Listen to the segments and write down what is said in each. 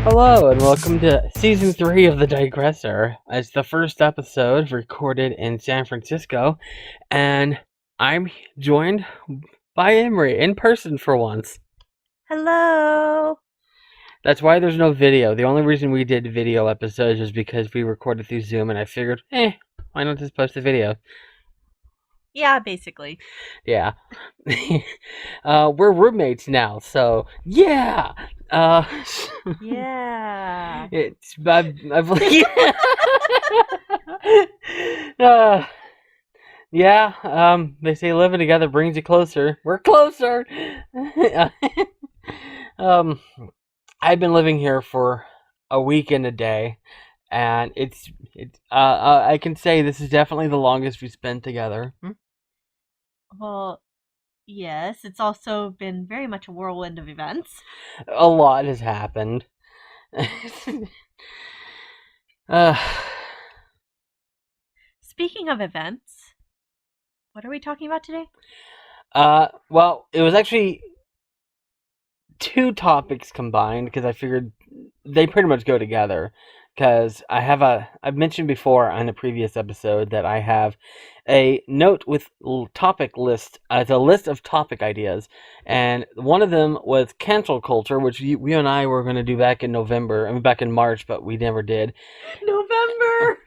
Hello and welcome to Season 3 of the Digressor. It's the first episode recorded in San Francisco, and I'm joined by Emery in person for once. Hello! That's why there's no video. The only reason we did video episodes is because we recorded through Zoom, and I figured, why not just post a video? Yeah, basically. Yeah. We're roommates now, so yeah! Yeah. It's I've they say living together brings you closer. We're closer. um, I've been living here for a week and a day, and I can say this is definitely the longest we spent together. Well, yes, it's also been very much a whirlwind of events. A lot has happened. uh, Speaking of events, what are we talking about today? well, it was actually two topics combined because I figured they pretty much go together. Because I've mentioned before on a previous episode that I have a note with topic list. It's a list of topic ideas, and one of them was cancel culture, which we and I were going to do back in back in March, but we never did. November!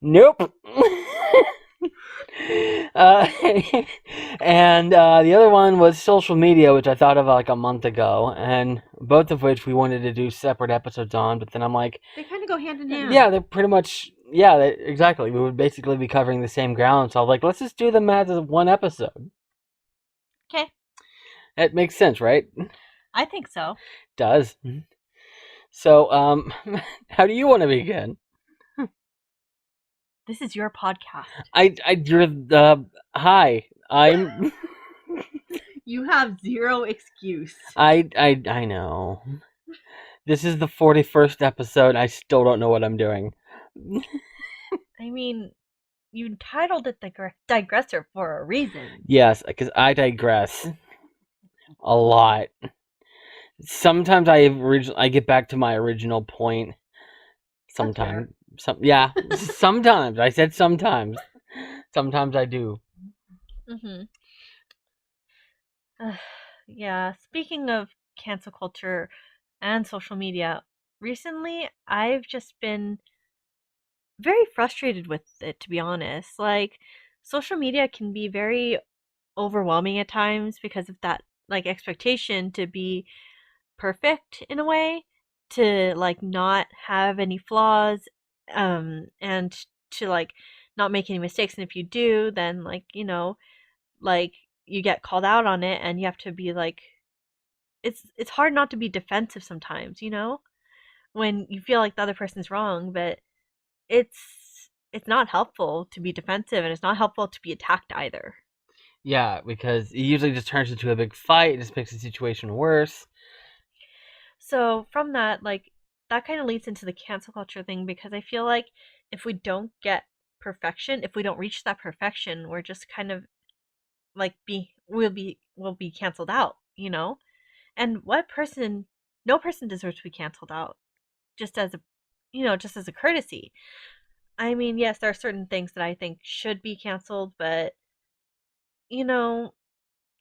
Nope. And the other one was social media, which I thought of like a month ago, and both of which we wanted to do separate episodes on, but then I'm like... They kind of go hand in hand. Yeah, they're pretty much... Yeah, exactly. We would basically be covering the same ground, so I was like, let's just do them as one episode. Okay. That makes sense, right? I think so. It does. So, how do you want to begin? This is your podcast. Hi, I'm... You have zero excuse. I know. This is the 41st episode. I still don't know what I'm doing. I mean, you titled it Digressor for a reason. Yes, because I digress a lot. Sometimes I get back to my original point. Sometimes. Sometimes. I said sometimes. Sometimes I do. Yeah, speaking of cancel culture and social media, recently I've just been very frustrated with it, to be honest. Like, social media can be very overwhelming at times because of that, like, expectation to be perfect in a way, to, like, not have any flaws, and to, like, not make any mistakes. And if you do, then, like, like, you get called out on it and you have to be like, it's hard not to be defensive sometimes, when you feel like the other person's wrong, but it's not helpful to be defensive, and it's not helpful to be attacked either. Yeah, because it usually just turns into a big fight. It just makes the situation worse. So from that, like, that kind of leads into the cancel culture thing, because I feel like if we don't get perfection, if we don't reach that perfection, we're just kind of like we'll be canceled out, And no person deserves to be canceled out, just as a courtesy. I mean, yes, there are certain things that I think should be canceled, but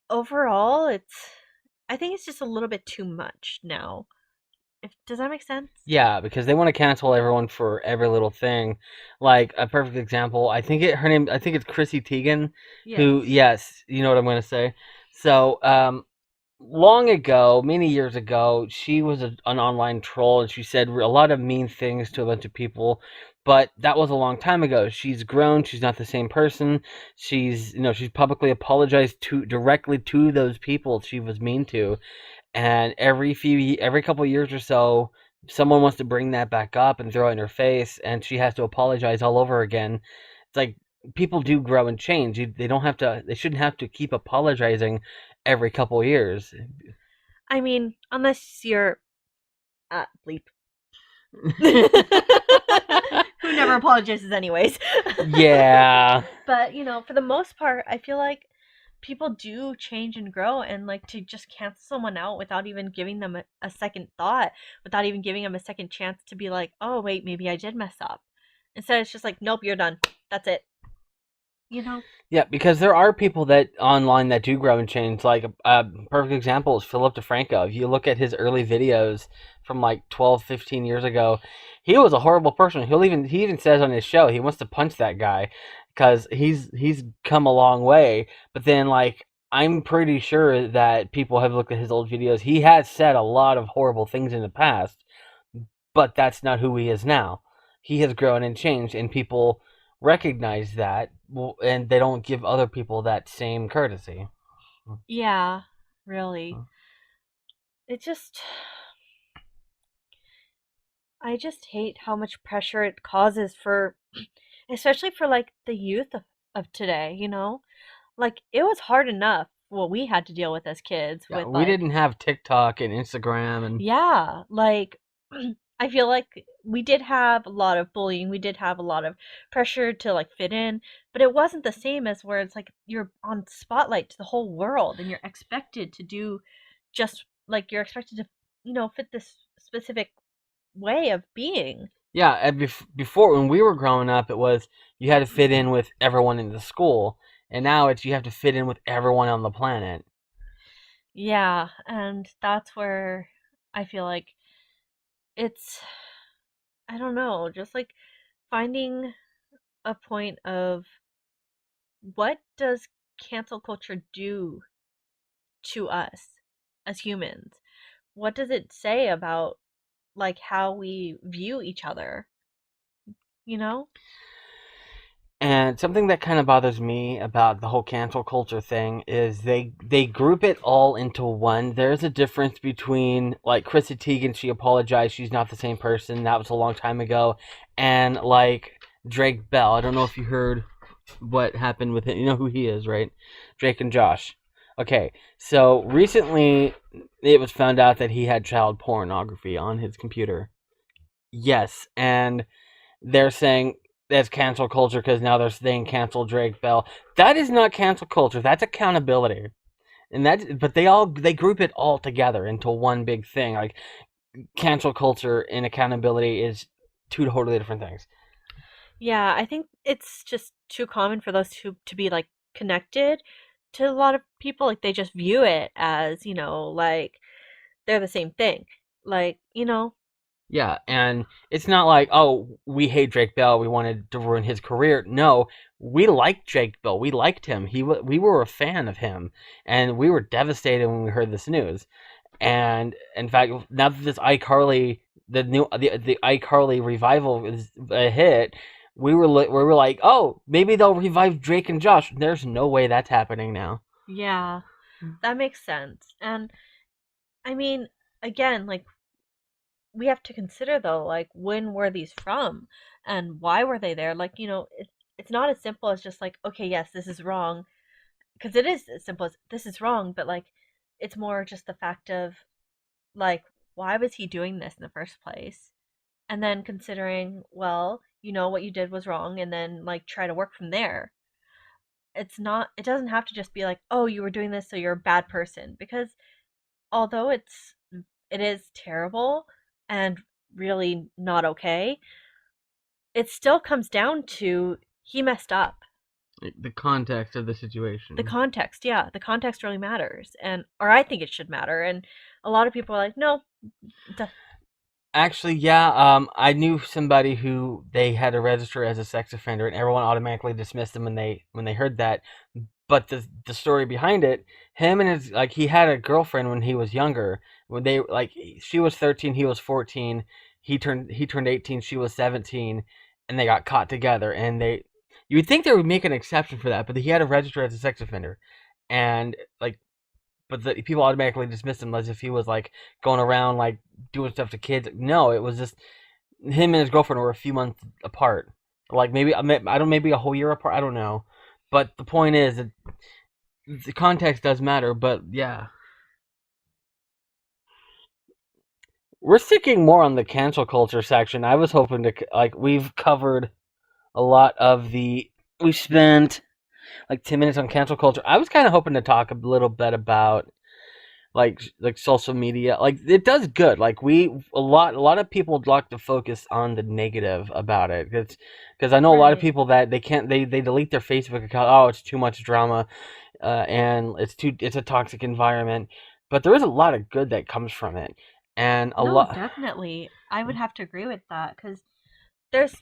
overall, I think it's just a little bit too much now. Does that make sense? Yeah, because they want to cancel everyone for every little thing. Like a perfect example, I think it's Chrissy Teigen, who, yes, you know what I'm going to say. So, long ago, many years ago, she was an online troll, and she said a lot of mean things to a bunch of people. But that was a long time ago. She's grown. She's not the same person. She's publicly apologized directly to those people she was mean to. And every couple years or so, someone wants to bring that back up and throw it in her face, and she has to apologize all over again. It's like, people do grow and change. They shouldn't have to keep apologizing every couple years. I mean, unless you're bleep. Who never apologizes anyways. Yeah. But, for the most part, I feel like people do change and grow, and like to just cancel someone out without even giving them a second thought, without even giving them a second chance to be like, oh wait, maybe I did mess up. Instead it's just like, nope, you're done. That's it. You know? Yeah, because there are people that online that do grow and change. Like a perfect example is Philip DeFranco. If you look at his early videos from like 12, 15 years ago, he was a horrible person. He even says on his show he wants to punch that guy because he's come a long way. But then like I'm pretty sure that people have looked at his old videos. He has said a lot of horrible things in the past, but that's not who he is now. He has grown and changed, and people recognize that, and they don't give other people that same courtesy. Yeah, really. It just, I just hate how much pressure it causes for, especially for like the youth of today, you know? Like it was hard enough what we had to deal with as kids Yeah, with we like, didn't have TikTok and Instagram, and yeah, like I feel like we did have a lot of bullying, we did have a lot of pressure to like fit in, but it wasn't the same as where it's like you're on spotlight to the whole world and you're expected to do just like you're expected to, fit this specific way of being. yeah, and before when we were growing up, it was you had to fit in with everyone in the school, and now it's you have to fit in with everyone on the planet. Yeah, and that's where I feel like it's, I don't know, just like finding a point of what does cancel culture do to us as humans? What does it say about like how we view each other, you know? And something that kind of bothers me about the whole cancel culture thing is they group it all into one. There's a difference between like Chrissy Teigen, she apologized, she's not the same person. That was a long time ago. And like Drake Bell, I don't know if you heard what happened with him. You know who he is, right? Drake and Josh. Okay, so recently it was found out that he had child pornography on his computer. Yes, and they're saying that's cancel culture because now they're saying cancel Drake Bell. That is not cancel culture. That's accountability, and they group it all together into one big thing. Like cancel culture and accountability is two totally different things. Yeah, I think it's just too common for those two to be like connected to a lot of people. Like they just view it as, like they're the same thing. Like, Yeah, and it's not like, oh, we hate Drake Bell, we wanted to ruin his career. No, we liked Drake Bell. We liked him. We were a fan of him, and we were devastated when we heard this news. And in fact, now that this iCarly, the iCarly revival is a hit, we were like, oh, maybe they'll revive Drake and Josh. There's no way that's happening now. yeah, that makes sense. And I mean, again, like we have to consider though, like when were these from and why were they there? Like, it's not as simple as just like, okay, yes, this is wrong, because it is as simple as this is wrong, but like it's more just the fact of like why was he doing this in the first place? And then considering, well, what you did was wrong and then like try to work from there. It doesn't have to just be like, oh, you were doing this so you're a bad person, because although it is terrible and really not okay, it still comes down to he messed up. The context of the The situation. context, yeah, the context really matters, and or I think it should matter. And a lot of people are like, no, Actually, yeah. I knew somebody who they had to register as a sex offender, and everyone automatically dismissed them when they heard that. But the story behind it, him and his like he had a girlfriend when he was younger. When they like she was 13, he was 14. He turned 18, she was 17, and they got caught together. And you would think they would make an exception for that, but he had to register as a sex offender, and like but the people automatically dismissed him as if he was like going around like doing stuff to kids. No, it was just him and his girlfriend were a few months apart, like I don't maybe a whole year apart. I don't know, but the point is that the context does matter. But yeah, we're sticking more on the cancel culture section. I was hoping to like we've covered a lot of the we spent. like 10 minutes on cancel culture. I was kind of hoping to talk a little bit about like social media. Like it does good. Like a lot of people like to focus on the negative about it. Because I know a lot of Right. people that they delete their Facebook account. Oh, it's too much drama, and it's a toxic environment. But there is a lot of good that comes from it, and a No, lot definitely. I would have to agree with that because there's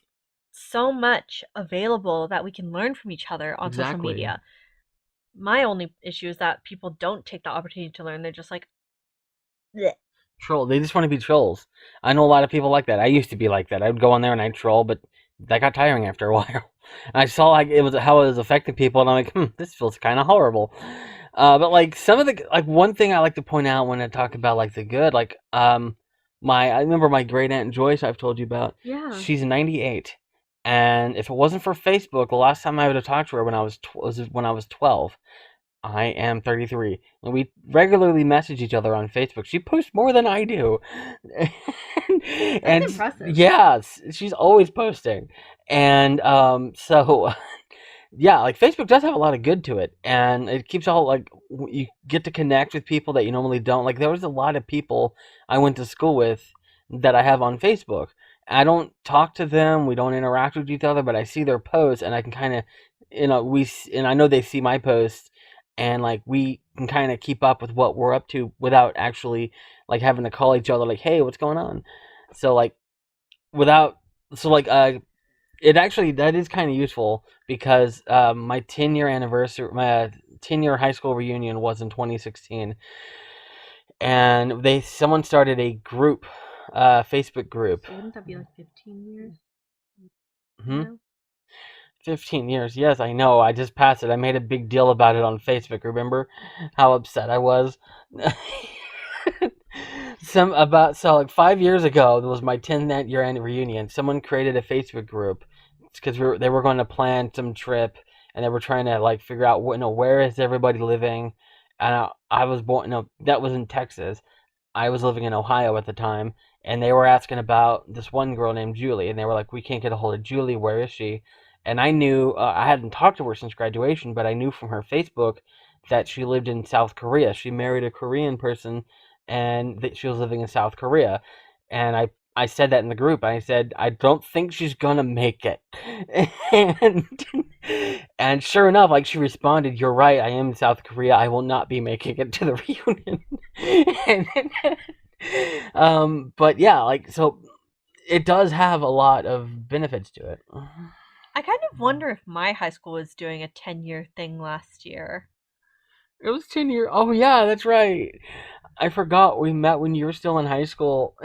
so much available that we can learn from each other on social exactly. media. My only issue is that people don't take the opportunity to learn. They're just like, bleh. Troll. They just want to be trolls. I know a lot of people like that. I used to be like that. I'd go on there and I'd troll, but that got tiring after a while. I saw like it was how it was affecting people, and I'm like, this feels kind of horrible. But like some of the like one thing I like to point out when I talk about like the good, like my I remember my great aunt Joyce I've told you about. Yeah. She's 98, and if it wasn't for Facebook, the last time I would have talked to her was when I was 12. I am 33, and we regularly message each other on Facebook. She posts more than I do, That's and impressive. yeah, she's always posting, and so yeah, like Facebook does have a lot of good to it, and it keeps all like you get to connect with people that you normally don't. Like there was a lot of people I went to school with that I have on Facebook. I don't talk to them, we don't interact with each other, but I see their posts, and I can kind of, and I know they see my posts, and like we can kind of keep up with what we're up to without actually like having to call each other like, hey, what's going on? So like without so like it actually that is kind of useful because my 10-year anniversary, my 10-year high school reunion was in 2016, and someone started a group, Facebook group. So wouldn't that be like 15 years Hmm? now? 15 years, yes, I know. I just passed it. I made a big deal about it on Facebook. Remember how upset I was? Like 5 years ago, there was my 10th year end reunion. Someone created a Facebook group because they were going to plan some trip, and they were trying to like figure out where is everybody living. And I was born. No, that was in Texas. I was living in Ohio at the time, and they were asking about this one girl named Julie, and they were like, "We can't get a hold of Julie. Where is she?" And I knew I hadn't talked to her since graduation, but I knew from her Facebook that she lived in South Korea. She married a Korean person, and that she was living in South Korea. And I said that in the group. I said, I don't think she's gonna make it. and and sure enough, like she responded, "You're right. I am in South Korea. I will not be making it to the reunion." and, but yeah, like so, it does have a lot of benefits to it. I kind of wonder if my high school was doing a 10-year thing last year. It was 10 years. Oh yeah, that's right. I forgot we met when you were still in high school.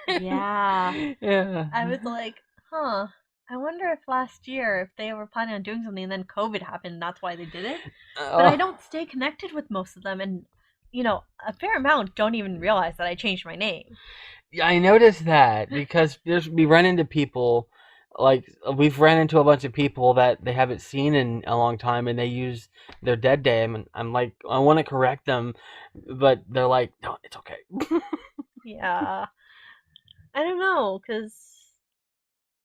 Yeah. Yeah. I was like, huh. I wonder if last year, if they were planning on doing something and then COVID happened, that's why they did it. But I Uh, don't stay connected with most of them, and, a fair amount don't even realize that I changed my name. yeah, I noticed that because we run into people, like we've ran into a bunch of people that they haven't seen in a long time, and they use their dead name, and I'm like, I want to correct them, but they're like, no, it's okay. Yeah. I don't know, because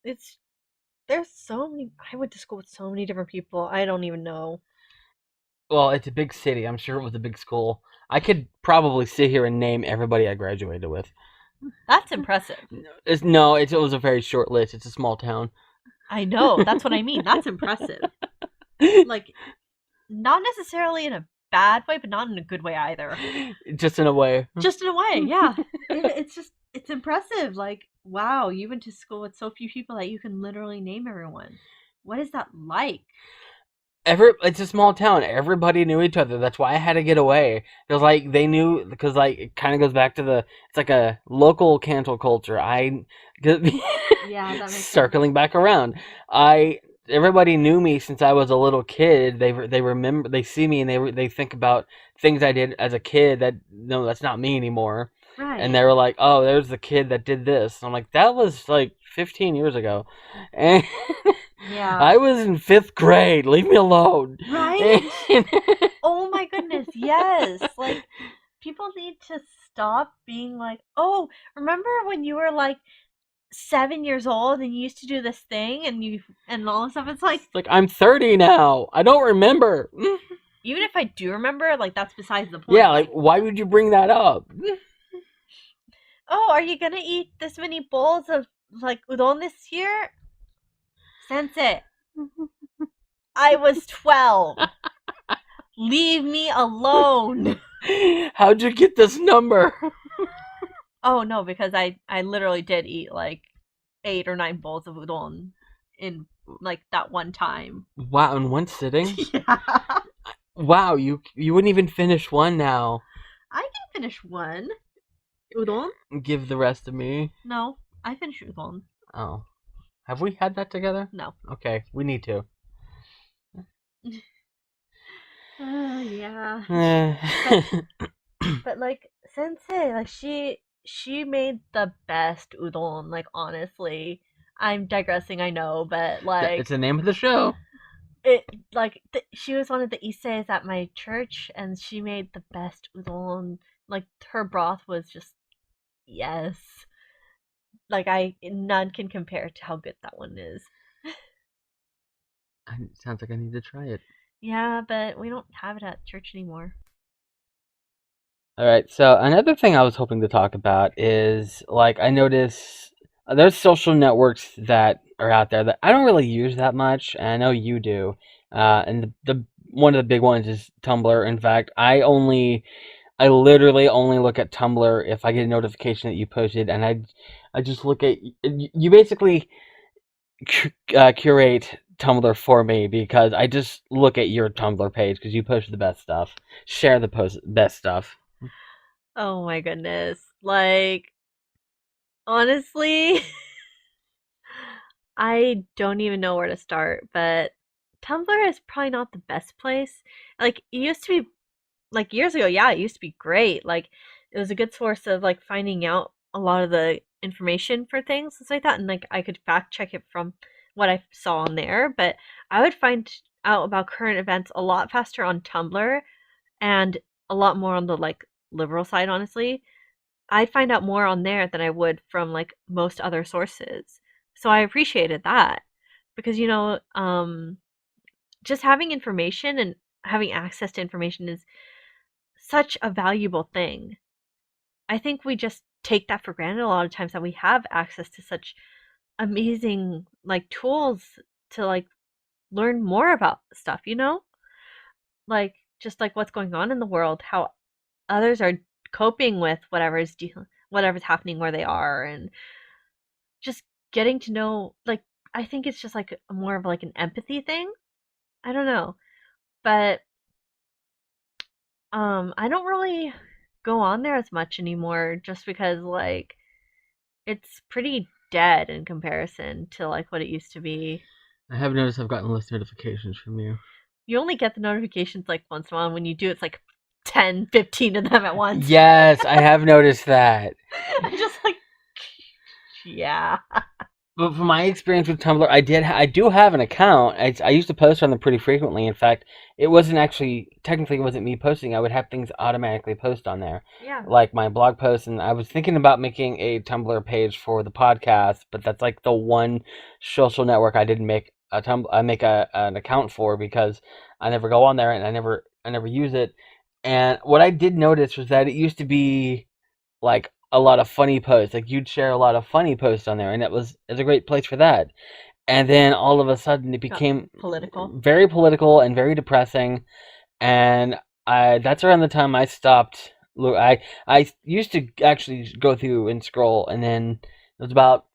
it's, there's so many, I went to school with so many different people, I don't even know. Well, it's a big city. I'm sure it was a big school. I could probably sit here and name everybody I graduated with. That's impressive. No, it was a very short list. It's a small town. I know, that's what I mean. That's impressive. Like, not necessarily in a bad way, but not in a good way either. Just in a way. Just in a way, yeah. It's just, it's impressive. Like, wow, you went to school with so few people that you can literally name everyone. What is that like? It's a small town. Everybody knew each other. That's why I had to get away. Because like they knew. Because like it kind of goes back to the. It's like a local cancel culture. Yeah, that makes sense. Circling back around. Everybody knew me since I was a little kid. They remember. They see me and they think about things I did as a kid. That no, that's not me anymore. And Right. they were like, "Oh, there's the kid that did this." I'm like, "That was like 15 years ago," and Yeah. I was in 5th grade. Leave me alone. Right? Oh my goodness, yes. Like, people need to stop being like, oh, remember when you were like 7 years old and you used to do this thing and all this stuff. It's like I'm 30 now. I don't remember. Even if I do remember, like, that's besides the point. Yeah, like, why would you bring that up? Oh, are you gonna eat this many bowls of, like, udon this year? Sensei, I was 12. Leave me alone. How'd you get this number? Oh, no, because I literally did eat, like, 8 or 9 bowls of udon in, like, that one time. Wow, in one sitting? Yeah. Wow, you wouldn't even finish one now. I can finish one. Udon? Give the rest to me. No, I finish udon. Oh. Have we had that together? No. Okay, we need to. Yeah. but like, Sensei, like, she made the best udon, like, honestly. I'm digressing, I know, but like, it's the name of the show. It like she was one of the Issei's at my church, and she made the best udon. Like, her broth was just, yes. Like, none can compare to how good that one is. It sounds like I need to try it. Yeah, but we don't have it at church anymore. Alright, so another thing I was hoping to talk about is, like, I notice there's social networks that are out there that I don't really use that much, and I know you do. And the one of the big ones is Tumblr. In fact, I literally only look at Tumblr if I get a notification that you posted, and I just look at you. Basically curate Tumblr for me, because I just look at your Tumblr page because you post the best stuff, share the best stuff. Oh my goodness. Like, honestly, I don't even know where to start, but Tumblr is probably not the best place. Like, it used to be, like, years ago, yeah, it used to be great. Like, it was a good source of, like, finding out a lot of the information for things and stuff like that, and, like, I could fact check it from what I saw on there, but I would find out about current events a lot faster on Tumblr, and a lot more on the, like, liberal side, honestly. I'd find out more on there than I would from, like, most other sources. So I appreciated that because, just having information and having access to information is such a valuable thing. I think we just take that for granted a lot of times, that we have access to such amazing, like, tools to, like, learn more about stuff, Like, just like what's going on in the world, how others are coping with whatever's happening where they are, and just getting to know, like, I think it's just like more of like an empathy thing. I don't know. But I don't really go on there as much anymore, just because, like, it's pretty dead in comparison to, like, what it used to be. I have noticed I've gotten less notifications from you. You only get the notifications, like, once in a while. When you do, it's like 10, 15 of them at once. Yes, I have noticed that. I'm just like, yeah. But from my experience with Tumblr, I do have an account. I used to post on them pretty frequently. In fact, it wasn't actually, technically it wasn't me posting. I would have things automatically post on there. Yeah. Like my blog posts, and I was thinking about making a Tumblr page for the podcast, but that's like the one social network I didn't make an account for, because I never go on there and I never use it. And what I did notice was that it used to be like a lot of funny posts. Like, you'd share a lot of funny posts on there, and it's a great place for that. And then all of a sudden it became very political and very depressing. And that's around the time I stopped. I used to actually go through and scroll, and then it was about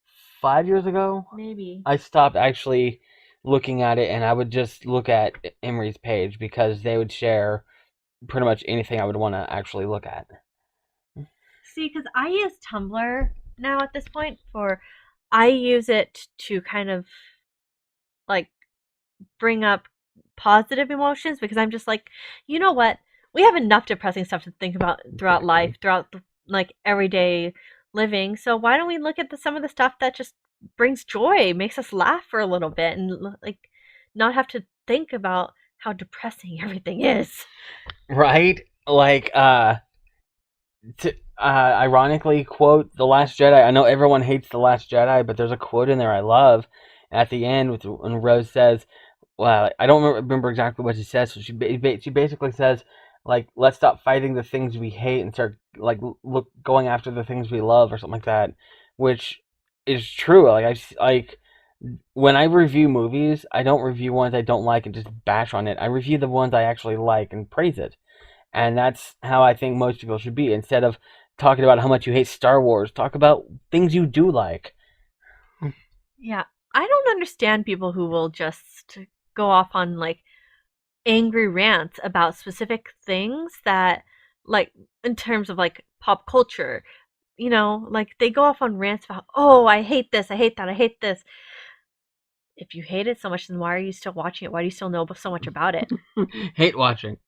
5 years ago, maybe, I stopped actually looking at it, and I would just look at Emery's page, because they would share pretty much anything I would want to actually look at. See, because I use Tumblr now at this point I use it to kind of, like, bring up positive emotions, because I'm just like, you know what? We have enough depressing stuff to think about throughout life, throughout, like, everyday living. So why don't we look at some of the stuff that just brings joy, makes us laugh for a little bit, and, like, not have to think about how depressing everything is. Right? Like, to ironically quote The Last Jedi. I know everyone hates The Last Jedi, but there's a quote in there I love at the end when Rose says, well, I don't remember exactly what she says. So she basically says, like, let's stop fighting the things we hate and start like going after the things we love or something like that, which is true. Like when I review movies, I don't review ones I don't like and just bash on it. I review the ones I actually like and praise it. And that's how I think most people should be. Instead of talking about how much you hate Star Wars, talk about things you do like. Yeah, I don't understand people who will just go off on like angry rants about specific things that, like, in terms of like pop culture, like they go off on rants about, oh, I hate this, I hate that, I hate this. If you hate it so much, then why are you still watching it? Why do you still know so much about it? Hate watching.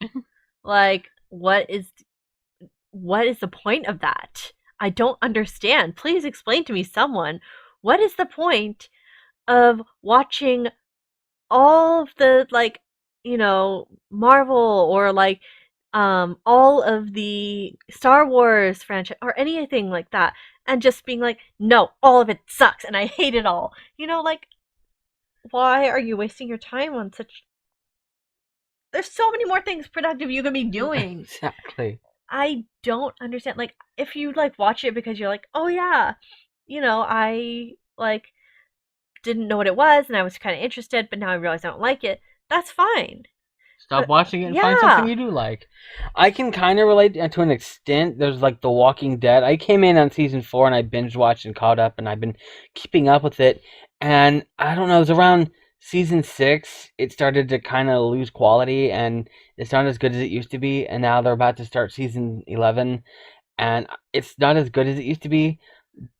Like, what is the point of that? I don't understand. Please explain to me, someone. What is the point of watching all of the, like, Marvel, or like all of the Star Wars franchise or anything like that, and just being like, no, all of it sucks and I hate it all. Like, why are you wasting your time on such? There's so many more things productive you can be doing. Exactly. I don't understand. Like, if you like watch it because you're like, oh yeah, I like didn't know what it was and I was kind of interested, but now I realize I don't like it. That's fine. Stop But watching it and find something yeah, you do like. I can kind of relate to an extent. There's like The Walking Dead. I came in on season 4 and I binge watched and caught up, and I've been keeping up with it. And I don't know, it was around season 6 it started to kind of lose quality, and it's not as good as it used to be. And now they're about to start season 11, and it's not as good as it used to be.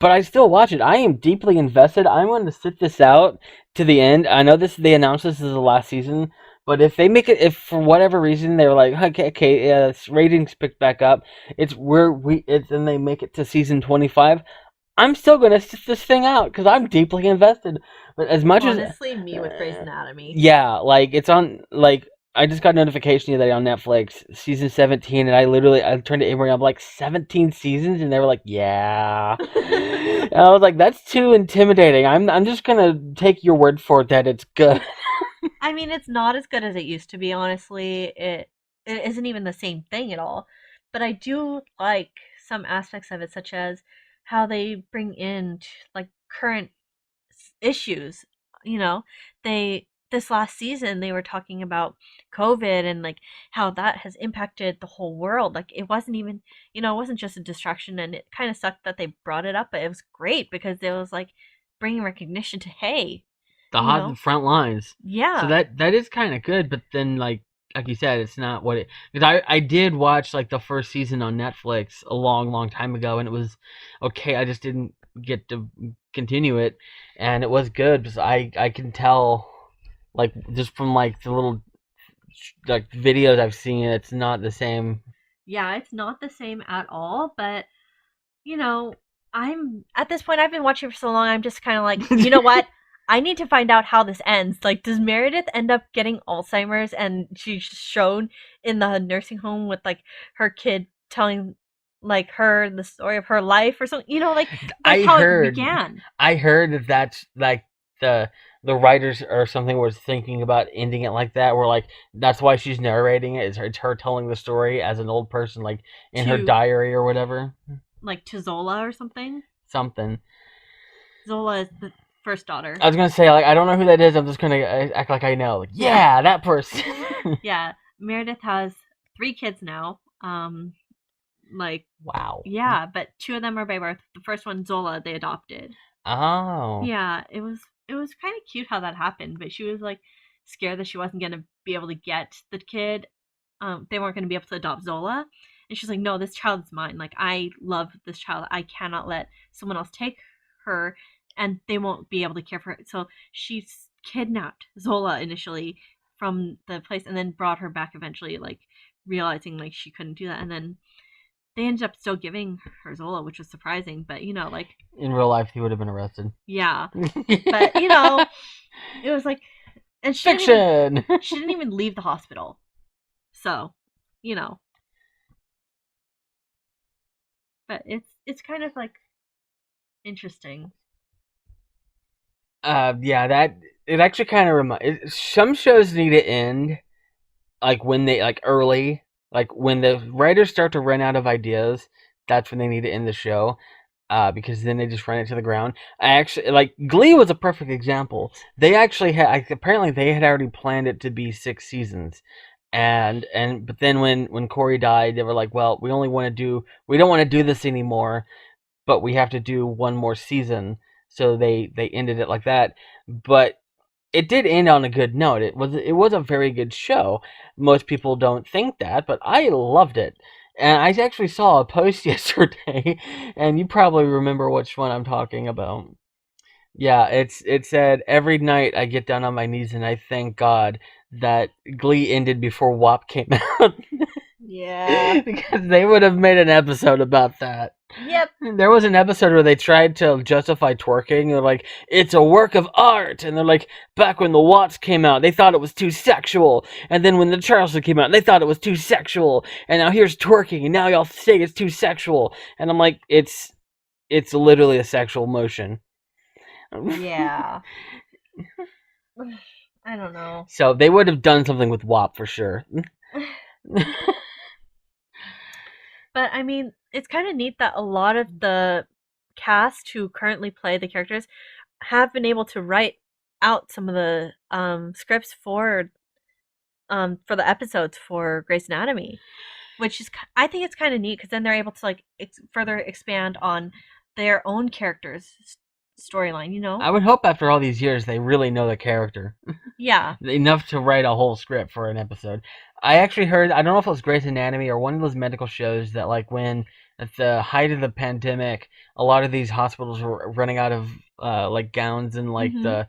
But I still watch it. I am deeply invested. I'm going to sit this out to the end. I know they announced this is the last season, but if they make it, if for whatever reason they were like, okay, ratings picked back up, and they make it to season 25, I'm still going to sit this thing out because I'm deeply invested. But as much as, honestly, me with Grey's Anatomy. yeah, like it's on, like I just got notification today on Netflix, season 17, and I turned to Amory, I'm like, 17 seasons, and they were like, yeah. And I was like, that's too intimidating. I'm just gonna take your word for it that it's good. I mean, it's not as good as it used to be, honestly. It isn't even the same thing at all. But I do like some aspects of it, such as how they bring in like current issues. You know, they this last season they were talking about COVID and like how that has impacted the whole world. Like, it wasn't even, it wasn't just a distraction, and it kind of sucked that they brought it up, but it was great because it was like bringing recognition to, hey, The you hot know, front lines. So yeah. that is kind of good, but then like you said, it's not what it. Because I did watch like the first season on Netflix a long time ago, and it was okay. I just didn't get to continue it, and it was good because I can tell, like, just from like the little like videos I've seen, it's not the same. Yeah, it's not the same at all, but you know, I'm at this point, I've been watching for so long, I'm just kind of like, you know what? I need to find out how this ends. Like, does Meredith end up getting Alzheimer's and she's shown in the nursing home with like her kid telling like her the story of her life or something, like I how it heard, began. I heard that that's like the the writers or something was thinking about ending it like that, where like that's why she's narrating it. It's her telling the story as an old person, like in her To diary or whatever, like to Zola or something. something. Zola is the first daughter. I was gonna say like I don't know who that is. I'm just gonna act like I know. Like, Yeah. yeah, that person. Yeah. Meredith has 3 kids now. Like, Wow. yeah, but 2 of them are by birth. The first one, Zola, they adopted. Oh, Yeah, it was kind of cute how that happened, but she was like scared that she wasn't gonna be able to get the kid. They weren't gonna be able to adopt Zola, and she's like, "No, this child is mine. Like, I love this child. I cannot let someone else take her, and they won't be able to care for her." So she kidnapped Zola initially from the place, and then brought her back eventually, like realizing like she couldn't do that, and then they ended up still giving her Zola, which was surprising. But like, in real life he would have been arrested. yeah. But it was like, and Fiction. she didn't even leave the hospital. So, you know, But it's kind of like interesting. Yeah, that it actually kind of some shows need to end like when they like early, like when the writers start to run out of ideas. That's when they need to end the show. Because then they just ran it to the ground. I actually like Glee was a perfect example. They actually had apparently they had already planned it to be 6 seasons, and but then when Corey died, they were like, well, we don't want to do this anymore, but we have to do one more season. So they ended it like that. But it did end on a good note. It was a very good show. Most people don't think that, but I loved it. And I actually saw a post yesterday, and you probably remember which one I'm talking about. Yeah, it said every night I get down on my knees and I thank God that Glee ended before WAP came out. Yeah. Because they would have made an episode about that. Yep. There was an episode where they tried to justify twerking. They're like, it's a work of art. And they're like, back when the Watts came out, they thought it was too sexual. And then when the Charleston came out, they thought it was too sexual. And now here's twerking, and now y'all say it's too sexual. And I'm like, it's literally a sexual motion. Yeah. I don't know. So they would have done something with WAP for sure. But I mean, it's kind of neat that a lot of the cast who currently play the characters have been able to write out some of the scripts for the episodes for Grey's Anatomy, which is I think it's kind of neat because then they're able to like further expand on their own characters' storyline. You know, I would hope after all these years they really know the character. Yeah. Enough to write a whole script for an episode. I actually heard, I don't know if it was Grey's Anatomy or one of those medical shows, that like when at the height of the pandemic, a lot of these hospitals were running out of like gowns and like the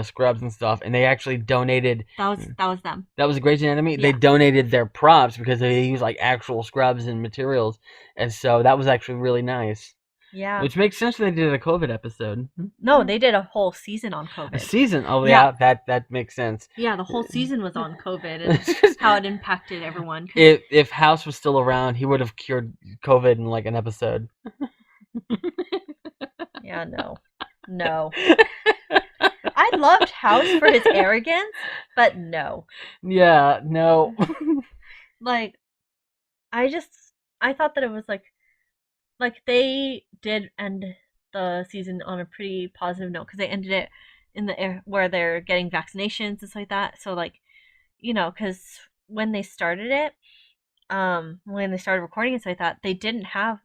scrubs and stuff, and they actually donated. That was them. That was Grey's Anatomy. Yeah. They donated their props because they used like actual scrubs and materials, and so that was actually really nice. Yeah. Which makes sense when they did a COVID episode. No, they did a whole season on COVID. A season? Oh, yeah, that makes sense. Yeah, the whole season was on COVID and how it impacted everyone. If House was still around, he would have cured COVID in like an episode. Yeah, no. I loved House for his arrogance, but no. Yeah, no. Like, I thought that it was like they did end the season on a pretty positive note because they ended it in the air where they're getting vaccinations and stuff like that. So like, you know, because when they started it, when they started recording it, so I thought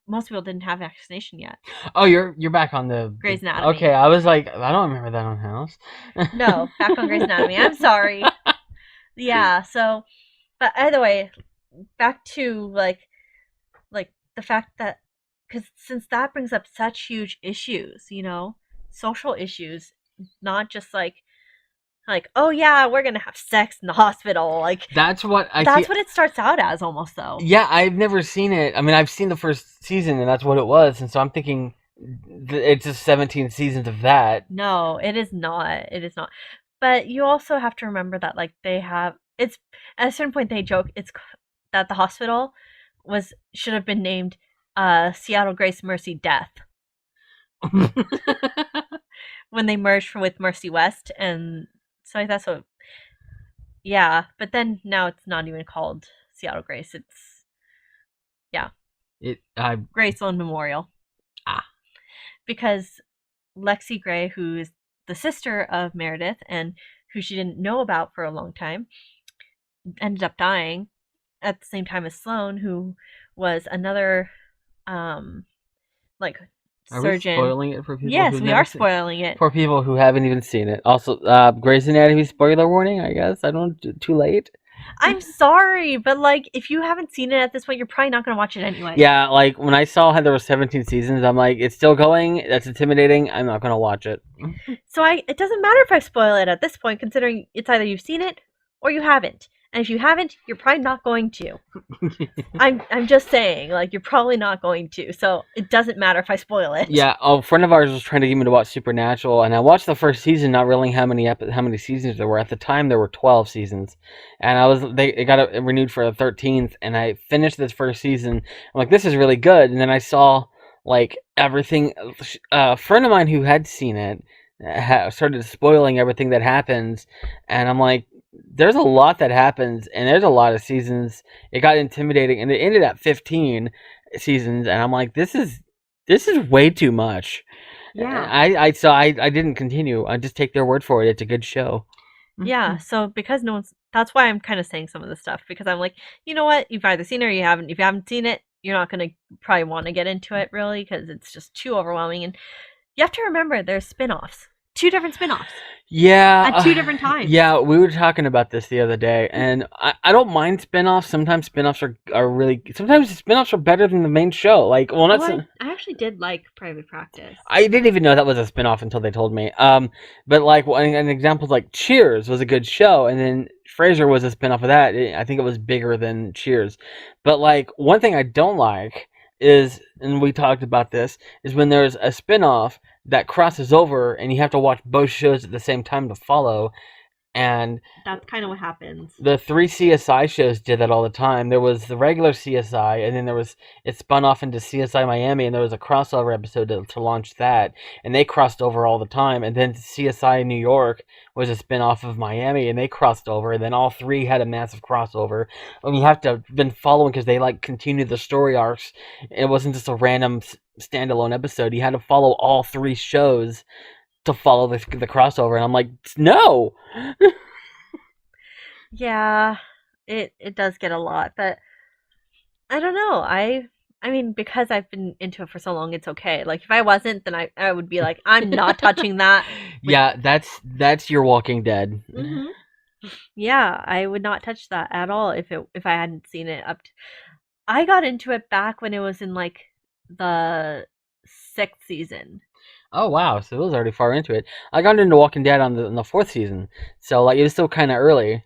most people didn't have vaccination yet. Oh, you're back on the Grey's Anatomy. Okay, I was like, I don't remember that on House. No, back on Grey's Anatomy. I'm sorry. Yeah. So, but either way, back to like the fact that because since that brings up such huge issues, you know, social issues, not just like oh yeah, we're gonna have sex in the hospital, like that's what it starts out as almost though. Yeah, I've never seen it. I mean, I've seen the first season, and that's what it was, and so I'm thinking it's just 17 seasons of that. No, it is not. It is not. But you also have to remember that like it's at a certain point they joke it's that the hospital should have been named Seattle Grace Mercy Death when they merged with Mercy West, and so that's what. Yeah, but then now it's not even called Seattle Grace. It's Graceland Memorial. Because Lexi Gray, who is the sister of Meredith and who she didn't know about for a long time, ended up dying at the same time as Sloane, who was another like surgeon. Are we spoiling it for people? Yes, we are spoiling it for people who haven't even seen it. Also, Grey's Anatomy spoiler warning. I guess I don't. Too late. I'm sorry, but like if you haven't seen it at this point, you're probably not going to watch it anyway. Yeah, like when I saw how there were 17 seasons, I'm like, it's still going. That's intimidating. I'm not going to watch it. So it doesn't matter if I spoil it at this point, considering it's either you've seen it or you haven't. And if you haven't, you're probably not going to. I'm just saying, like, you're probably not going to. So it doesn't matter if I spoil it. Yeah, a friend of ours was trying to get me to watch Supernatural, and I watched the first season, not realizing how many seasons there were. At the time, there were 12 seasons, and it got renewed for the 13th, and I finished this first season. I'm like, this is really good, and then I saw like everything. A friend of mine who had seen it started spoiling everything that happens, and I'm like, there's a lot that happens, and there's a lot of seasons. It got intimidating, and it ended at 15 seasons, and I'm like, this is way too much. Yeah. I didn't continue. I just take their word for it. It's a good show. Yeah, so because no one's that's why I'm kind of saying some of this stuff because I'm like, you know what? You've either seen it or you haven't. If you haven't seen it, you're not going to probably want to get into it really because it's just too overwhelming and you have to remember there's spin-offs. 2 different spin-offs. Yeah. At 2 different times. Yeah, we were talking about this the other day, and I don't mind spin-offs. Sometimes spin-offs are really... Sometimes spin-offs are better than the main show. Like, well, not... I actually did like Private Practice. I didn't even know that was a spin-off until they told me. But, like, an example like Cheers was a good show, and then Frasier was a spin-off of that. I think it was bigger than Cheers. But, like, one thing I don't like is, and we talked about this, is when there's a spin-off that crosses over and you have to watch both shows at the same time to follow. And that's kind of what happens. The 3 CSI shows did that all the time. There was the regular CSI, and then it spun off into CSI Miami, and there was a crossover episode to launch that, and they crossed over all the time. And then CSI New York was a spin-off of Miami, and they crossed over, and then all 3 had a massive crossover. And you have to have been following because they like continued the story arcs. It wasn't just a random standalone episode. You had to follow all 3 shows to follow the crossover, and I'm like, no. Yeah, it does get a lot, but I don't know. I mean, because I've been into it for so long, it's okay. Like if I wasn't, then I would be like, I'm not touching that. Yeah, that's your Walking Dead. Mm-hmm. Yeah, I would not touch that at all if I hadn't seen it up. I got into it back when it was in like the 6th season. Oh wow, so it was already far into it. I got into Walking Dead on the 4th season, so like it was still kind of early.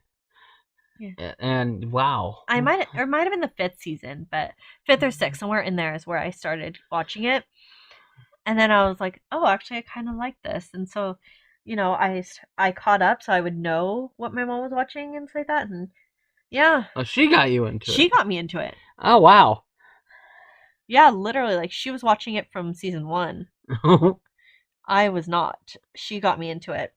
Yeah. And wow, it might have been the 5th season, but 5th or 6th, somewhere in there is where I started watching it. And then I was like, oh, actually, I kind of like this, and so, you know, I caught up so I would know what my mom was watching and stuff like that, and yeah. Oh, she got you into it. She got me into it. Oh wow. Yeah, literally, like she was watching it from season 1. I was not. She got me into it.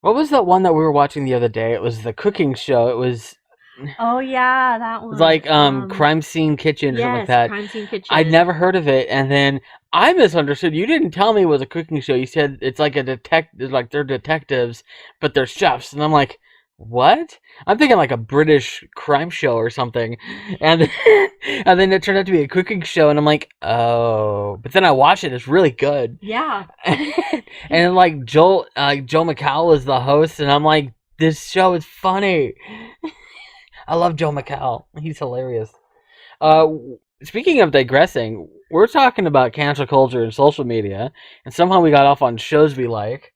What was that one that we were watching the other day? It was the cooking show. It was... Oh yeah, that one. It was like Crime Scene Kitchen or something like that. Crime Scene Kitchen. I'd never heard of it, and then I misunderstood. You didn't tell me it was a cooking show. You said it's like like they're detectives, but they're chefs, and I'm like, what? I'm thinking like a British crime show or something, and then it turned out to be a cooking show, and I'm like, oh. But then I watched it; it's really good. Yeah. And like Joe McHale is the host, and I'm like, this show is funny. I love Joe McHale; he's hilarious. Speaking of digressing, we're talking about cancel culture and social media, and somehow we got off on shows we like.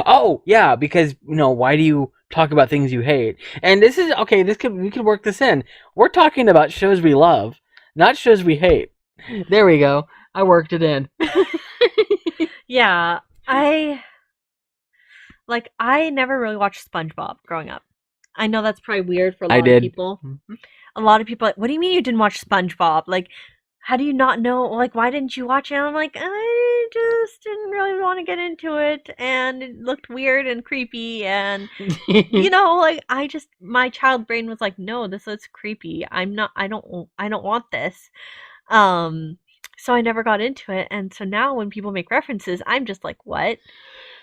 Oh, yeah, because, why do you talk about things you hate? And this is, okay, we could work this in. We're talking about shows we love, not shows we hate. There we go. I worked it in. Yeah, I never really watched SpongeBob growing up. I know that's probably weird for a lot of people. A lot of people, like, what do you mean you didn't watch SpongeBob? Like, how do you not know? Like, why didn't you watch it? And I'm like, I just didn't really want to get into it, and it looked weird and creepy, and like my child brain was like, no, this looks creepy. I don't want this. So I never got into it, and so now when people make references, I'm just like, what?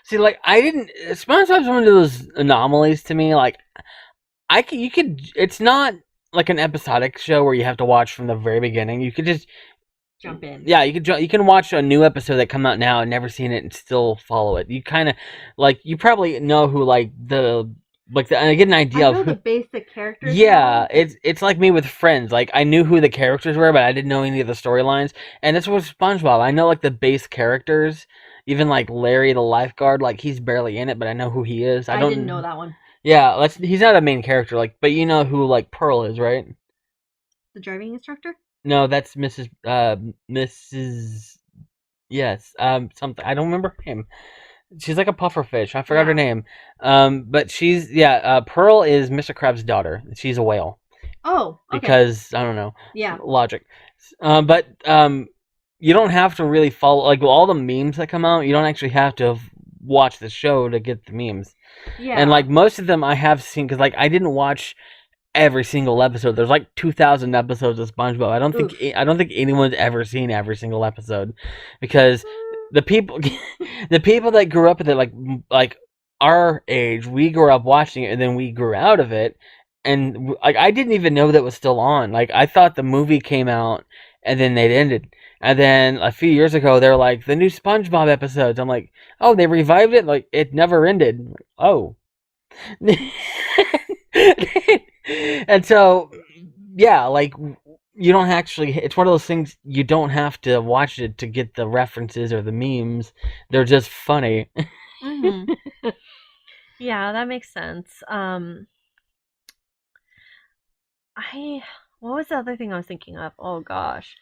See, like, SpongeBob's one of those anomalies to me. Like, it's not like an episodic show where you have to watch from the very beginning. You could just jump in. Yeah, you can watch a new episode that come out now and never seen it and still follow it. You kind of you probably know who I get an idea of the basic characters. Yeah, it's like me with Friends. Like, I knew who the characters were, but I didn't know any of the storylines. And this was SpongeBob. I know like the base characters. Even like Larry the lifeguard, like he's barely in it, but I know who he is. I didn't know that one. Yeah, he's not a main character, but you know who like Pearl is, right? The driving instructor? No, that's Mrs. Yes, something. I don't remember her name. She's like a pufferfish. I forgot her name. But Pearl is Mr. Krabs' daughter. She's a whale. Oh, okay. Because I don't know. Yeah. Logic. But you don't have to really follow like all the memes that come out. You don't actually have to watch the show to get the memes. Yeah. And like most of them I have seen because like I didn't watch every single episode. There's like 2,000 episodes of SpongeBob. I don't think anyone's ever seen every single episode because the people that grew up with it like our age, we grew up watching it and then we grew out of it, and like I didn't even know that was still on. Like I thought the movie came out and then they'd ended. And then a few years ago, they're like the new SpongeBob episodes. I'm like, oh, they revived it. Like it never ended. Like, oh. And so, yeah, like you don't actually. It's one of those things you don't have to watch it to get the references or the memes. They're just funny. Mm-hmm. Yeah, that makes sense. What was the other thing I was thinking of? Oh gosh,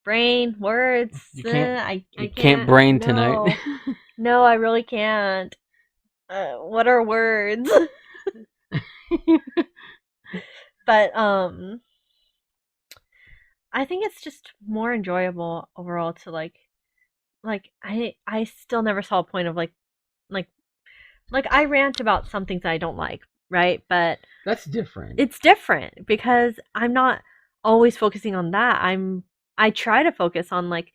brain words. You can't. I can't brain tonight. No, I really can't. What are words? But I think it's just more enjoyable overall to like I still never saw a point of like I rant about some things I don't like, right? But that's different. It's different because I'm not always focusing on that. I try to focus on like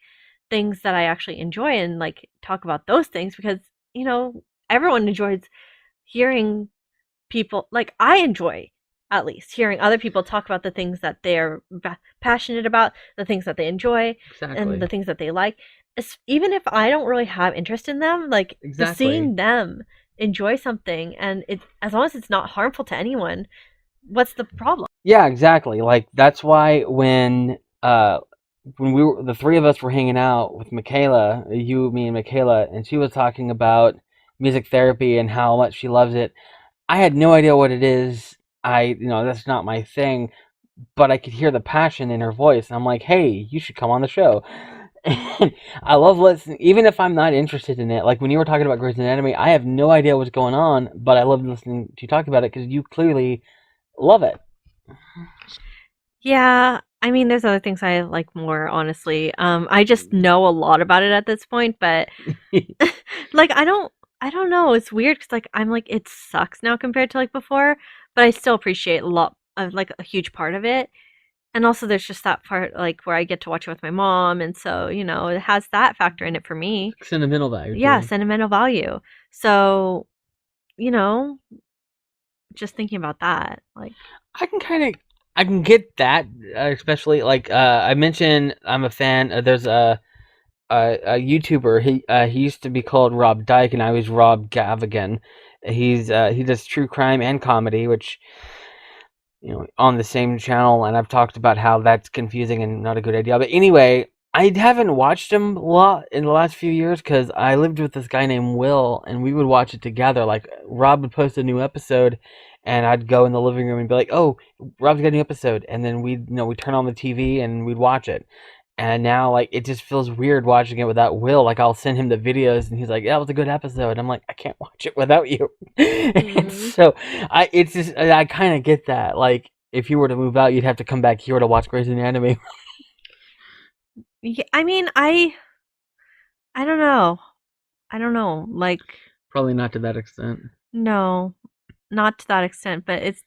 things that I actually enjoy and like talk about those things because, you know, everyone enjoys hearing people like I enjoy at least hearing other people talk about the things that they're passionate about, the things that they enjoy, and the things that they like. Even if I don't really have interest in them, like just seeing them enjoy something and it as long as it's not harmful to anyone, what's the problem? Yeah, exactly. Like that's why when we were the three of us were hanging out with Michaela, you, me, and Michaela, and she was talking about music therapy and how much she loves it. I had no idea what it is. That's not my thing, but I could hear the passion in her voice, and I'm like, hey, you should come on the show. And I love listening, even if I'm not interested in it. Like when you were talking about Grey's Anatomy, I have no idea what's going on, but I love listening to you talk about it because you clearly love it. Yeah, I mean, there's other things I like more, honestly. I just know a lot about it at this point, but like I don't know. It's weird because like I'm like it sucks now compared to like before, but I still appreciate a lot of like a huge part of it. And also there's just that part like where I get to watch it with my mom, and so you know it has that factor in it for me. Sentimental value. Yeah, sentimental value. So, you know, just thinking about that, like I can get that, especially like I mentioned, I'm a fan. There's a YouTuber. He used to be called Rob Dyke, and I was Rob Gavigan. He does true crime and comedy, which on the same channel, and I've talked about how that's confusing and not a good idea. But anyway, I haven't watched him a lot in the last few years because I lived with this guy named Will, and we would watch it together. Like Rob would post a new episode, and I'd go in the living room and be like, "Oh, Rob's got a new episode," and then we'd turn on the TV and we'd watch it. And now, like, it just feels weird watching it without Will. Like, I'll send him the videos, and he's like, "Yeah, it was a good episode." I'm like, "I can't watch it without you." And so, I kind of get that. Like, if you were to move out, you'd have to come back here to watch Grey's Anatomy. yeah, I mean, I don't know. I don't know. Like, probably not to that extent. No, not to that extent, but it's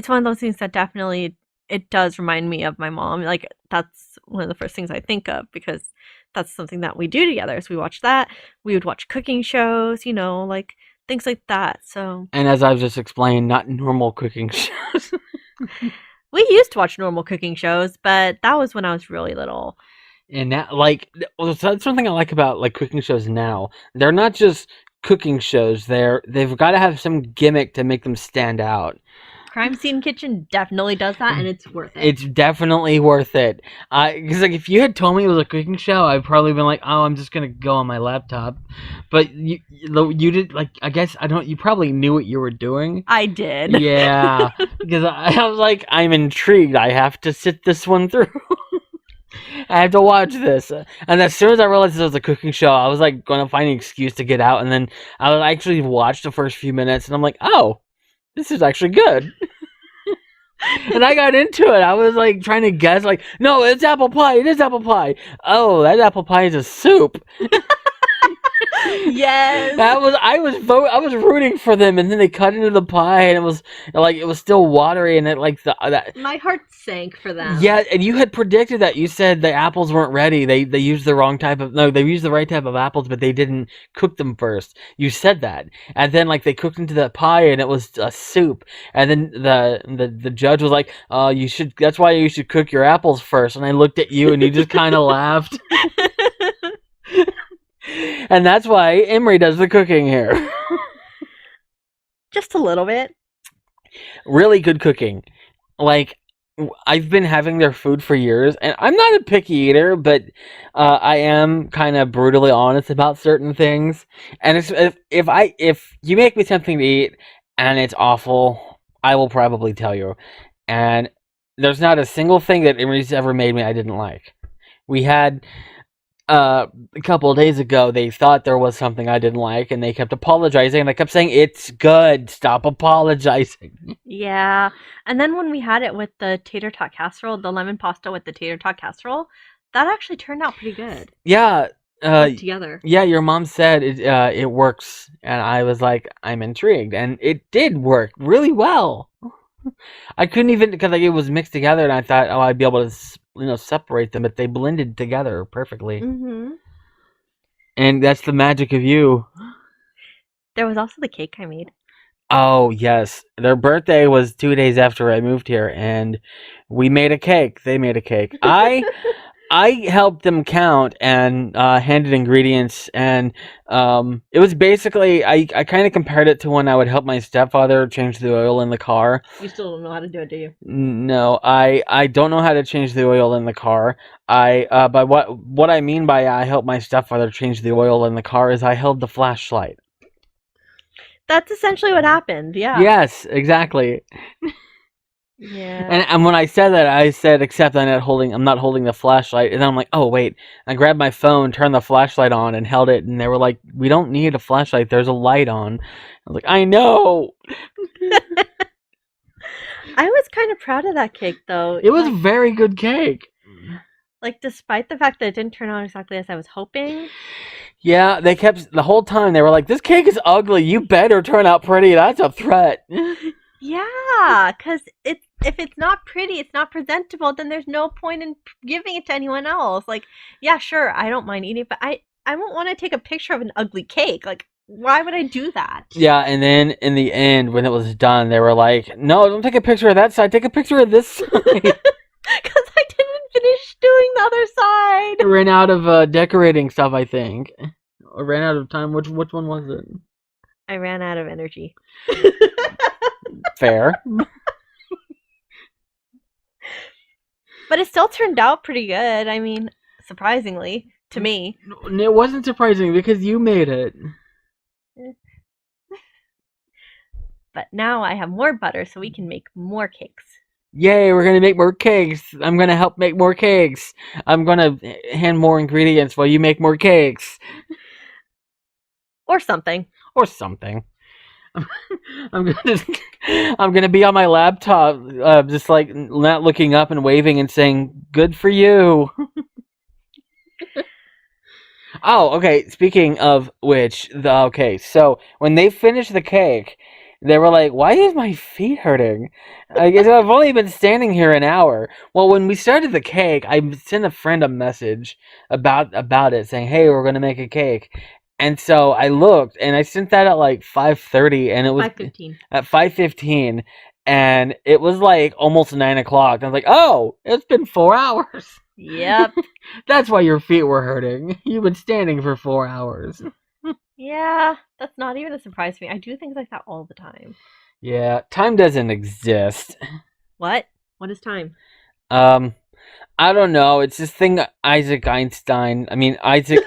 one of those things that definitely it does remind me of my mom. Like that's one of the first things I think of because that's something that we do together. So we watch that. We would watch cooking shows, like things like that. So And as I've just explained, not normal cooking shows. We used to watch normal cooking shows, but that was when I was really little. And now, that's something I like about like cooking shows now. They're not just cooking shows. They've got to have some gimmick to make them stand out. Crime Scene Kitchen definitely does that, and it's worth it. It's definitely worth it. Because like if you had told me it was a cooking show, I'd probably been like, "Oh, I'm just gonna go on my laptop." But you did I guess I don't. You probably knew what you were doing. I did. Yeah, because I was like, I'm intrigued. I have to sit this one through. I have to watch this. And as soon as I realized it was a cooking show, I was like going to find an excuse to get out. And then I would actually watch the first few minutes, and I'm like, "Oh, this is actually good." And I got into it. I was like trying to guess, like, no, it's apple pie. It is apple pie. Oh, that apple pie is a soup. Yes. I was rooting for them, and then they cut into the pie, and it was still watery, and it like that. My heart sank for them. Yeah, and you had predicted that. You said the apples weren't ready. They used the wrong type of they used the right type of apples, but they didn't cook them first. You said that, and then like they cooked into the pie, and it was a soup. And then the judge was like, you should. That's why you should cook your apples first." And I looked at you, and you just kind of laughed. And that's why Emery does the cooking here. Just a little bit. Really good cooking. Like, I've been having their food for years, and I'm not a picky eater, but I am kind of brutally honest about certain things. And if you make me something to eat and it's awful, I will probably tell you. And there's not a single thing that Emery's ever made me I didn't like. We had a couple of days ago, they thought there was something I didn't like, and they kept apologizing, and I kept saying, "It's good. Stop apologizing." Yeah. And then when we had it with the tater tot casserole, the lemon pasta with the tater tot casserole, that actually turned out pretty good. Yeah. Together. Yeah, your mom said it works, and I was like, I'm intrigued, and it did work really well. I couldn't even, because like it was mixed together, and I thought, oh, I'd be able to separate them, but they blended together perfectly. Mm-hmm. And that's the magic of you. There was also the cake I made. Oh yes, their birthday was 2 days after I moved here, and we made a cake. They made a cake. I helped them count and handed ingredients, and it was basically I kind of compared it to when I would help my stepfather change the oil in the car. You still don't know how to do it, do you? No, I don't know how to change the oil in the car. But what I mean by I helped my stepfather change the oil in the car is I held the flashlight. That's essentially what happened. Yeah. Yes, exactly. Yeah. And when I said that, I said, except I'm not holding the flashlight. And then I'm like, oh, wait. I grabbed my phone, turned the flashlight on, and held it. And they were like, we don't need a flashlight. There's a light on. I was like, I know. I was kind of proud of that cake, though. It was a very good cake. Like, despite the fact that it didn't turn out exactly as I was hoping. Yeah, they kept, the whole time, they were like, this cake is ugly. You better turn out pretty. That's a threat. Yeah, because if it's not pretty, it's not presentable, then there's no point in giving it to anyone else. Like, yeah, sure, I don't mind eating it, but I won't want to take a picture of an ugly cake. Like, why would I do that? Yeah, and then in the end, when it was done, they were like, no, don't take a picture of that side. Take a picture of this side. Because I didn't finish doing the other side. I ran out of decorating stuff, I think. I ran out of time. Which one was it? I ran out of energy. Fair. But it still turned out pretty good. I mean, surprisingly, to me. It wasn't surprising because you made it. But now I have more butter, so we can make more cakes. Yay, we're going to make more cakes. I'm going to help make more cakes. I'm going to hand more ingredients while you make more cakes. Or something. Or something. I'm gonna be on my laptop, just like not looking up and waving and saying, "Good for you." Oh, okay. Speaking of which, so when they finished the cake, they were like, "Why is my feet hurting?" I guess I've only been standing here an hour. Well, when we started the cake, I sent a friend a message about it, saying, "Hey, we're gonna make a cake." And so I looked, and I sent that at like 5:30, and it was 5:15. At 5:15, and it was like almost 9 o'clock. I was like, "Oh, it's been 4 hours." Yep. That's why your feet were hurting. You've been standing for 4 hours. Yeah, that's not even a surprise to me. I do things like that all the time. Yeah, time doesn't exist. What? What is time? I don't know. It's this thing Isaac Einstein. Isaac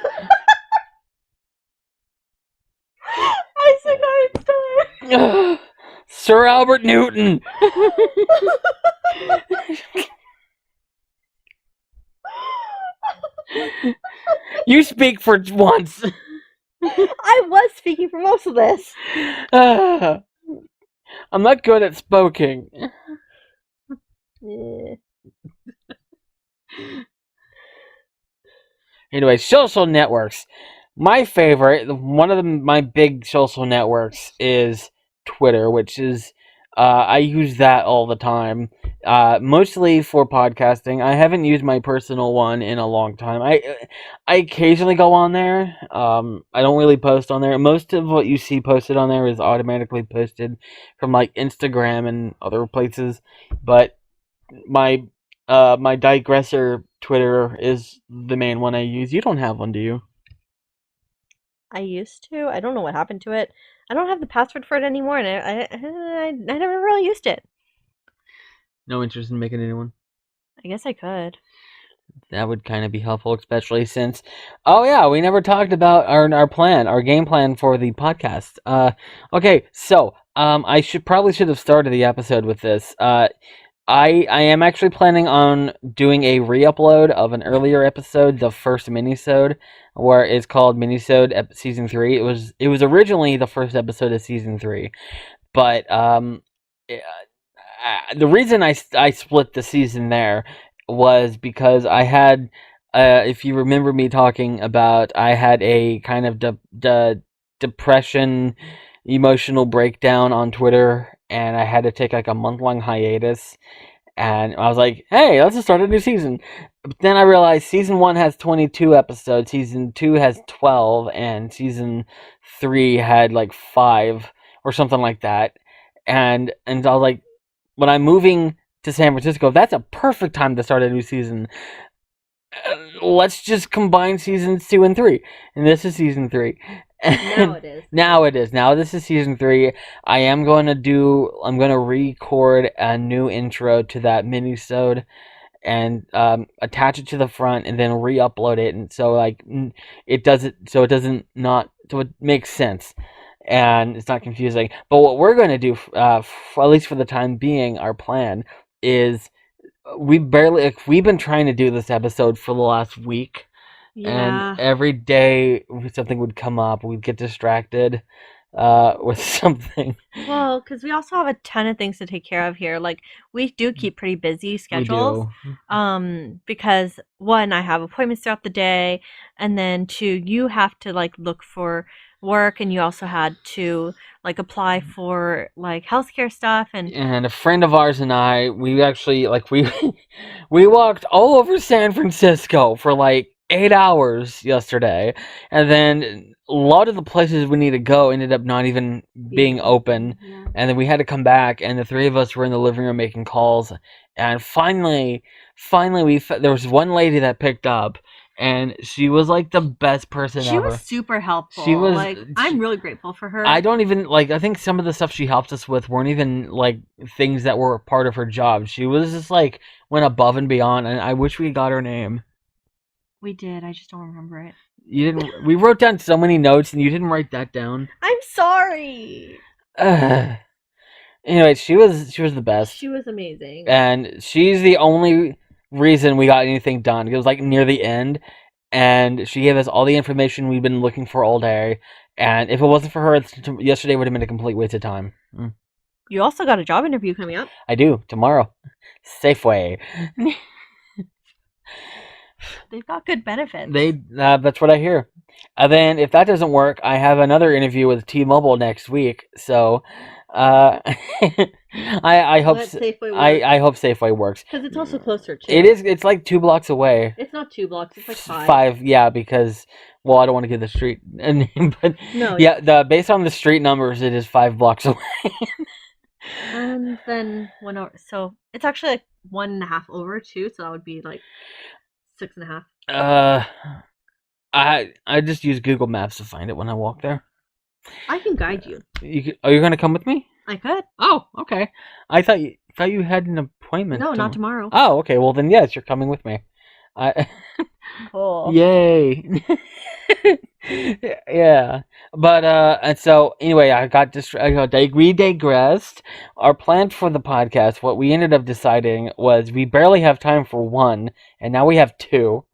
Einstein. Sir Albert Newton. You speak for once. I was speaking for most of this. I'm not good at spoken. Eh. Anyway, social networks. My favorite, one of my big social networks is Twitter, which is I use that all the time, mostly for podcasting. I haven't used my personal one in a long time. I occasionally go on there. I don't really post on there. Most of what you see posted on there is automatically posted from like Instagram and other places, but my my Digressor Twitter is the main one I use. You don't have one, do you? I used to. I don't know what happened to it. I don't have the password for it anymore, and I never really used it. No interest in making a new one? I guess I could. That would kind of be helpful, especially since, oh yeah, we never talked about our game plan for the podcast. Okay, so I should have started the episode with this. I am actually planning on doing a re-upload of an earlier episode, the first minisode, where it's called Minisode Season 3. It was originally the first episode of Season 3, but the reason I split the season there was because I had, if you remember me talking about, I had a kind of depression, emotional breakdown on Twitter, and I had to take like a month-long hiatus. And I was like, hey, let's just start a new season. But then I realized season 1 has 22 episodes, season 2 has 12, and season 3 had like 5 or something like that. And I was like, when I'm moving to San Francisco, that's a perfect time to start a new season. Let's just combine seasons 2 and 3. And this is season 3. Now it is. Now it is. Now this is season 3. I'm going to record a new intro to that mini-sode and attach it to the front and then re-upload it, and so like it makes sense and it's not confusing. But what we're going to do, at least for the time being, our plan is we've been trying to do this episode for the last week. Yeah. And every day something would come up, we'd get distracted with something. Well, because we also have a ton of things to take care of here. Like, we do keep pretty busy schedules. Because one, I have appointments throughout the day, and then two, you have to like look for work, and you also had to like apply for like healthcare stuff. And a friend of ours and I, we actually we walked all over San Francisco for like 8 hours yesterday, and then a lot of the places we need to go ended up not even being open. Yeah. And then we had to come back, and the three of us were in the living room making calls, and finally there was one lady that picked up, and she was like the best person ever. She was super helpful. She was like, I'm really grateful for her. I don't even like. I think some of the stuff she helped us with weren't even like things that were part of her job. She was just like went above and beyond, and I wish we got her name. We did. I just don't remember it. You didn't. We wrote down so many notes, and you didn't write that down. I'm sorry. Anyway, she was the best. She was amazing, and she's the only reason we got anything done. It was like near the end, and she gave us all the information we've been looking for all day. And if it wasn't for her, yesterday would have been a complete waste of time. You also got a job interview coming up. I do, tomorrow. Safeway. They've got good benefits. That's what I hear. And then if that doesn't work, I have another interview with T-Mobile next week. So, I hope I hope Safeway works. Because it's also closer too. It is. It's like 2 blocks away. It's not 2 blocks. It's like 5. 5, yeah. Because I don't want to give the street name, but no. Yeah, based on the street numbers, it is 5 blocks away. And then 1 hour. So it's actually like 1.5 over too. So that would be like 6.5. I just use Google Maps to find it when I walk there. I can guide you. Are you going to come with me? I could. Oh, okay. I thought you had an appointment. No, not tomorrow. Oh, okay. Well, then yes, you're coming with me. Cool. Yay. Yeah. But and so anyway, we digressed. Our plan for the podcast, what we ended up deciding was we barely have time for 1, and now we have 2.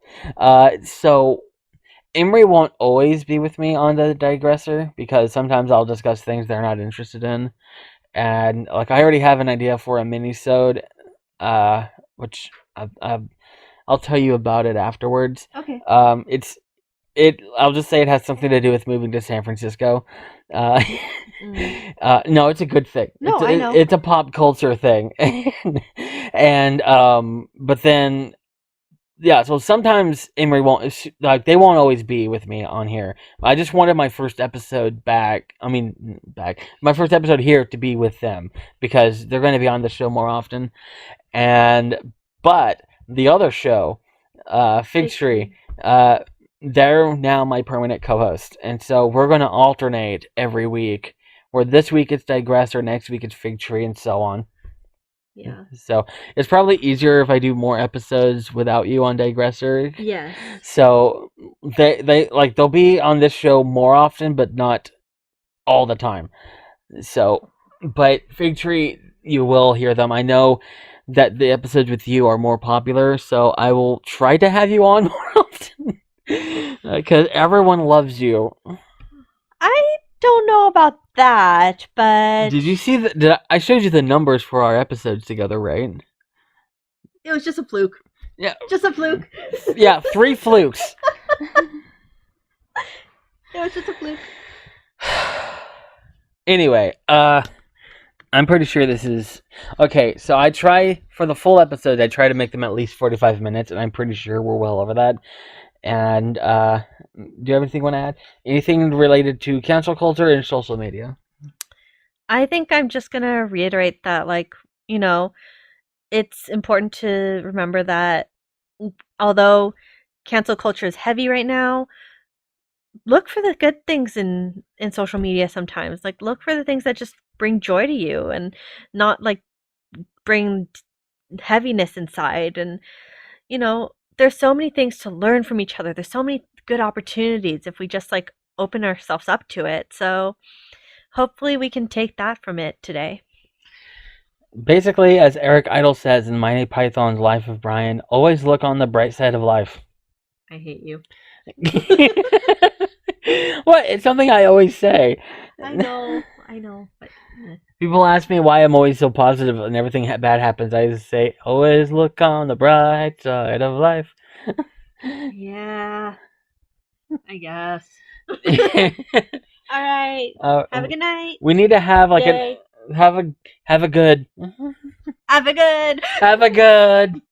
So Emery won't always be with me on the Digressor because sometimes I'll discuss things they're not interested in. And like I already have an idea for a mini-sode which I'll tell you about it afterwards. Okay. I'll just say it has something to do with moving to San Francisco. No, it's a good thing. No, I know. It's a pop culture thing, and but then yeah. So sometimes Emery won't like they won't always be with me on here. I just wanted my first episode back. I mean, my first episode here to be with them because they're going to be on the show more often. But the other show, Fig Tree, they're now my permanent co-host, and so we're going to alternate every week. Where this week it's Digressor, next week it's Fig Tree, and so on. Yeah. So it's probably easier if I do more episodes without you on Digressor. Yes. So they'll be on this show more often, but not all the time. So, but Fig Tree, you will hear them. I know that the episodes with you are more popular, so I will try to have you on more often because everyone loves you. I don't know about that, but did you see I showed you the numbers for our episodes together, right? It was just a fluke. Yeah, just a fluke. Yeah, 3 flukes. It was just a fluke. Anyway, I'm pretty syou this is okay. So I try for the full episodes. I try to make them at least 45 minutes, and I'm pretty sure we're well over that. And do you have anything you want to add? Anything related to cancel culture and social media? I think I'm just gonna reiterate that, like, it's important to remember that although cancel culture is heavy right now, look for the good things in social media sometimes. Like, look for the things that just bring joy to you and not like bring heaviness inside. And there's so many things to learn from each other. There's so many good opportunities if we just like open ourselves up to it. So hopefully we can take that from it today. Basically, as Eric Idle says in Monty Python's Life of Brian, always look on the bright side of life. I hate you. What? It's something I always say. I know. But people ask me why I'm always so positive and everything bad happens. I just say, always look on the bright side of life. Yeah, I guess. All right. Have a good night. We need to have like have a good. Have a good. Have a good.